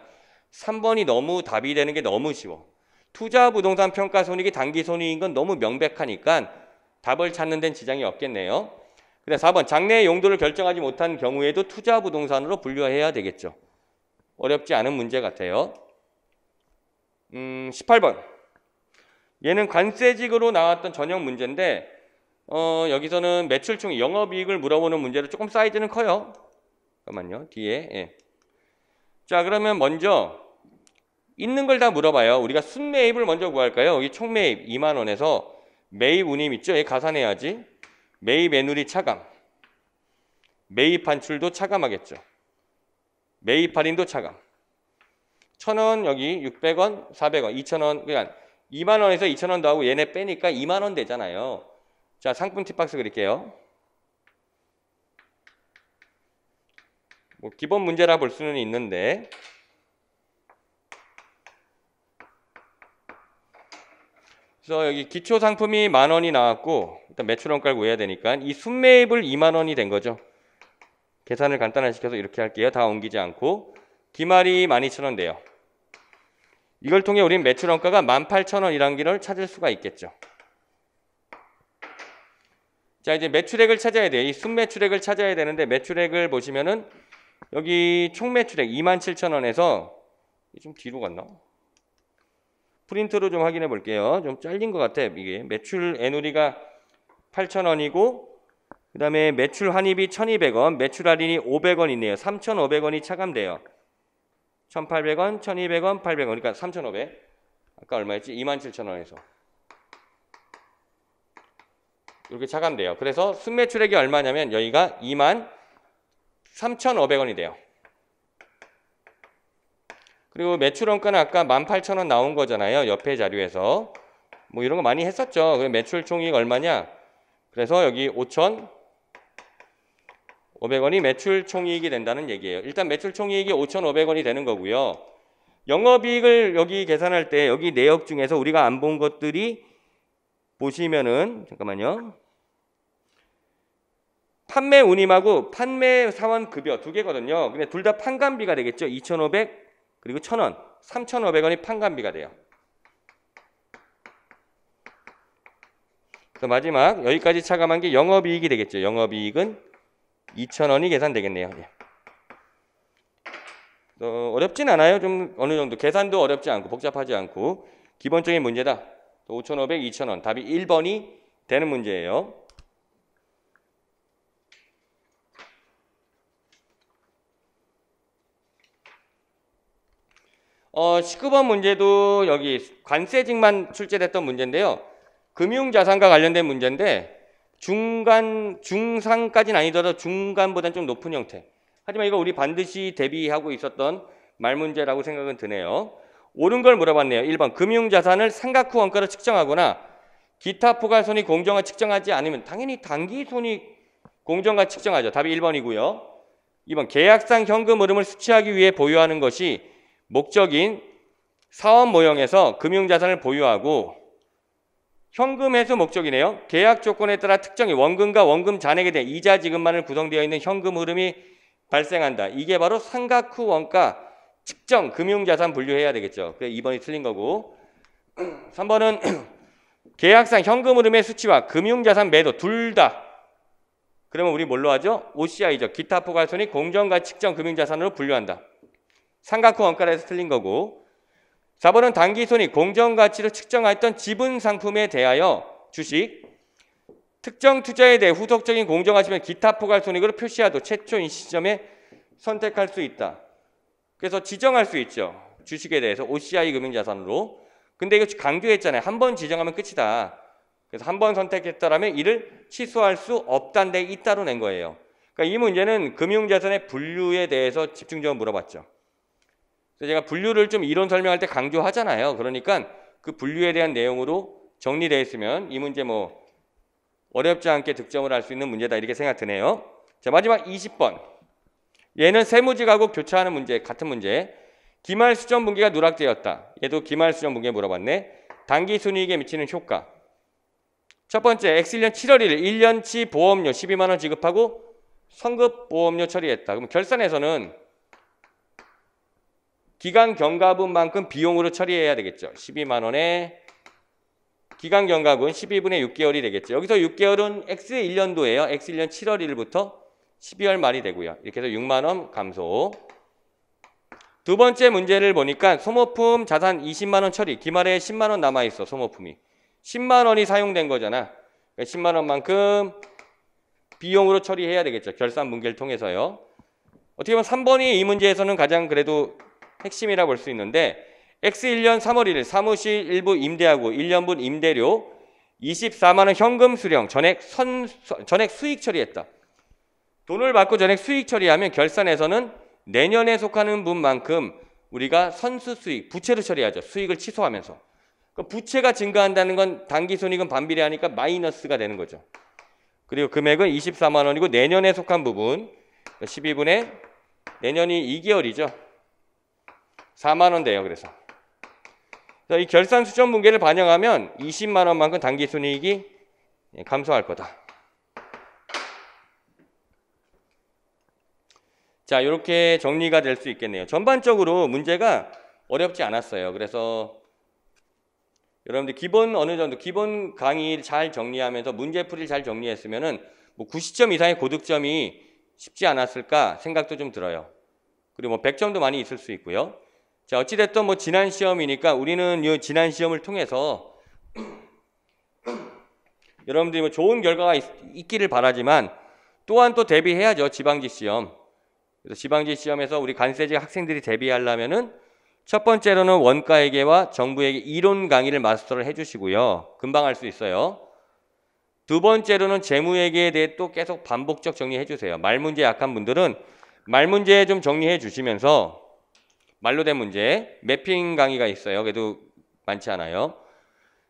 3번이 너무 답이 되는 게 너무 쉬워. 투자 부동산 평가 손익이 단기 손익인 건 너무 명백하니까 답을 찾는 데는 지장이 없겠네요. 그래서 4번 장래의 용도를 결정하지 못한 경우에도 투자 부동산으로 분류해야 되겠죠. 어렵지 않은 문제 같아요. 18번. 얘는 관세직으로 나왔던 전형 문제인데 여기서는 매출총 영업이익을 물어보는 문제로 조금 사이즈는 커요. 잠깐만요. 뒤에. 예. 자, 그러면 먼저 있는 걸 다 물어봐요. 우리가 순매입을 먼저 구할까요? 여기 총매입 2만 원에서 매입 운임 있죠? 얘 가산해야지. 매입 애누리 차감. 매입 판출도 차감하겠죠. 매입 할인도 차감. 1,000원 여기 600원, 400원, 2,000원. 그러니까 2만 원에서 2,000원 더하고 얘네 빼니까 2만 원 되잖아요. 자, 상품 팁박스 그릴게요. 뭐 기본 문제라 볼 수는 있는데 그래서 여기 기초 상품이 10,000원이 나왔고 일단 매출 원가를 구해야 되니까 이 순매입을 2만 원이 된 거죠. 계산을 간단하게 시켜서 이렇게 할게요. 다 옮기지 않고 기말이 12,000원 돼요. 이걸 통해 우리는 매출 원가가 18,000원이라는 걸 찾을 수가 있겠죠. 자, 이제 매출액을 찾아야 돼요. 이 순매출액을 찾아야 되는데 매출액을 보시면은 여기 총 매출액 27,000원에서 좀 뒤로 갔나? 프린트로 좀 확인해 볼게요. 좀 잘린 것 같아. 이게 매출 애누리가 8,000원이고 그 다음에 매출 환입이 1,200원, 매출 할인이 500원 있네요. 3,500원이 차감돼요. 1,800원, 1,200원, 800원. 그러니까 3,500. 아까 얼마였지? 27,000원에서. 이렇게 차감돼요. 그래서 순매출액이 얼마냐면 여기가 23,500원이 돼요. 그리고 매출 원가는 아까 18,000원 나온 거잖아요. 옆에 자료에서. 뭐 이런 거 많이 했었죠. 매출 총이익 얼마냐? 그래서 여기 5,500원이 매출 총이익이 된다는 얘기예요. 일단 매출 총이익이 5,500원이 되는 거고요. 영업이익을 여기 계산할 때 여기 내역 중에서 우리가 안 본 것들이 보시면은 잠깐만요. 판매 운임하고 판매 사원 급여 두 개거든요. 근데 둘 다 판관비가 되겠죠. 2,500 그리고 1,000원, 3,500원이 판관비가 돼요. 그래서 마지막 여기까지 차감한 게 영업이익이 되겠죠. 영업이익은 2,000원이 계산되겠네요. 어렵진 않아요. 좀 어느 정도 계산도 어렵지 않고 복잡하지 않고 기본적인 문제다. 5,500, 2,000원 답이 1번이 되는 문제예요. 19번 문제도 여기 관세직만 출제됐던 문제인데요. 금융자산과 관련된 문제인데 중상까지는 아니더라도 중간보다는 좀 높은 형태. 하지만 이거 우리 반드시 대비하고 있었던 말문제라고 생각은 드네요. 옳은 걸 물어봤네요. 1번 금융자산을 상각 후 원가로 측정하거나 기타 포괄손익 공정화 측정하지 않으면 당연히 당기손익 공정화 측정하죠. 답이 1번이고요. 2번 계약상 현금 흐름을 수취하기 위해 보유하는 것이 목적인 사업 모형에서 금융자산을 보유하고 현금 회수 목적이네요. 계약 조건에 따라 특정히 원금과 원금 잔액에 대한 이자 지급만을 구성되어 있는 현금 흐름이 발생한다. 이게 바로 상각 후 원가 측정 금융자산 분류해야 되겠죠. 그래서 2번이 틀린 거고 3번은 계약상 현금 흐름의 수치와 금융자산 매도 둘 다 그러면 우리 뭘로 하죠? OCI죠. 기타 포괄손익 공정가치 측정 금융자산으로 분류한다. 상각 후 원가에서 틀린 거고 4번은 당기손익 공정가치를 측정하였던 지분 상품에 대하여 주식 특정 투자에 대해 후속적인 공정가치면 기타 포괄손익으로 표시하도 최초 이 시점에 선택할 수 있다. 그래서 지정할 수 있죠. 주식에 대해서 OCI 금융자산으로. 근데 이거 강조했잖아요. 한 번 지정하면 끝이다. 그래서 한 번 선택했다라면 이를 취소할 수 없다는 데 있다로 낸 거예요. 그러니까 이 문제는 금융자산의 분류에 대해서 집중적으로 물어봤죠. 그래서 제가 분류를 좀 이론 설명할 때 강조하잖아요. 그러니까 그 분류에 대한 내용으로 정리되어 있으면 이 문제 뭐 어렵지 않게 득점을 할 수 있는 문제다 이렇게 생각 드네요. 자, 마지막 20번. 얘는 세무직하고 교차하는 문제, 같은 문제. 기말 수정 분기가 누락되었다. 얘도 기말 수정 분기에 물어봤네. 당기 순이익에 미치는 효과. 첫 번째, X1년 7월 1일 1년치 보험료 12만 원 지급하고 성급 보험료 처리했다. 그럼 결산에서는 기간 경과분만큼 비용으로 처리해야 되겠죠. 12만 원에 기간 경과분 12분의 6개월이 되겠죠. 여기서 6개월은 X1년도예요. X1년 7월 1일부터 12월 말이 되고요. 이렇게 해서 6만 원 감소. 두 번째 문제를 보니까 소모품 자산 20만 원 처리. 기말에 10만 원 남아있어. 소모품이. 10만 원이 사용된 거잖아. 10만 원만큼 비용으로 처리해야 되겠죠. 결산 분기를 통해서요. 어떻게 보면 3번이 이 문제에서는 가장 그래도 핵심이라 볼 수 있는데 X1년 3월 1일 사무실 일부 임대하고 1년분 임대료 24만 원 현금 수령 전액 수익 처리했다. 돈을 받고 전액 수익 처리하면 결산에서는 내년에 속하는 분만큼 우리가 선수 수익, 부채로 처리하죠. 수익을 취소하면서. 그 부채가 증가한다는 건 당기순이익은 반비례하니까 마이너스가 되는 거죠. 그리고 금액은 24만 원이고 내년에 속한 부분 12분의 내년이 2개월이죠. 4만 원 돼요. 그래서 이 결산 수정 분계를 반영하면 20만 원만큼 당기순이익이 감소할 거다. 자, 이렇게 정리가 될 수 있겠네요. 전반적으로 문제가 어렵지 않았어요. 그래서 여러분들 기본 어느 정도 기본 강의를 잘 정리하면서 문제풀이를 잘 정리했으면은 뭐 90점 이상의 고득점이 쉽지 않았을까 생각도 좀 들어요. 그리고 뭐 100점도 많이 있을 수 있고요. 자, 어찌됐든 뭐 지난 시험이니까 우리는 이 지난 시험을 통해서 여러분들이 뭐 좋은 결과가 있기를 바라지만 또한 또 대비해야죠. 지방직 시험. 그래서 지방직 시험에서 우리 관세직 학생들이 대비하려면은 첫 번째로는 원가회계와 정부회계 이론 강의를 마스터를 해주시고요. 금방 할 수 있어요. 두 번째로는 재무회계에 대해 또 계속 반복적 정리해 주세요. 말문제 약한 분들은 말문제 좀 정리해 주시면서 말로 된 문제, 매핑 강의가 있어요. 그래도 많지 않아요.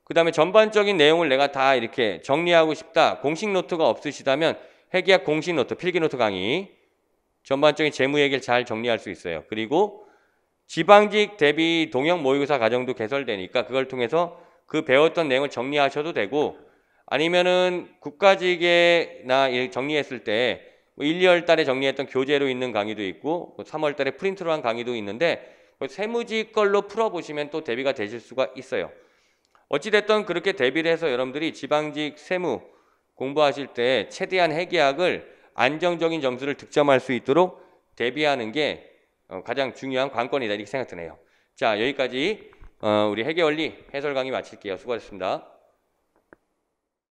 그 다음에 전반적인 내용을 내가 다 이렇게 정리하고 싶다. 공식 노트가 없으시다면 회계학 공식 노트, 필기 노트 강의, 전반적인 재무회계를 잘 정리할 수 있어요. 그리고 지방직 대비 동형 모의고사 과정도 개설되니까 그걸 통해서 그 배웠던 내용을 정리하셔도 되고 아니면은 국가직에나 정리했을 때 1, 2월 달에 정리했던 교재로 있는 강의도 있고 3월 달에 프린트로 한 강의도 있는데 세무직 걸로 풀어보시면 또 대비가 되실 수가 있어요. 어찌됐든 그렇게 대비를 해서 여러분들이 지방직 세무 공부하실 때 최대한 회계학을 안정적인 점수를 득점할 수 있도록 대비하는 게 가장 중요한 관건이다 이렇게 생각 드네요. 자, 여기까지 우리 회계원리 해설 강의 마칠게요. 수고하셨습니다.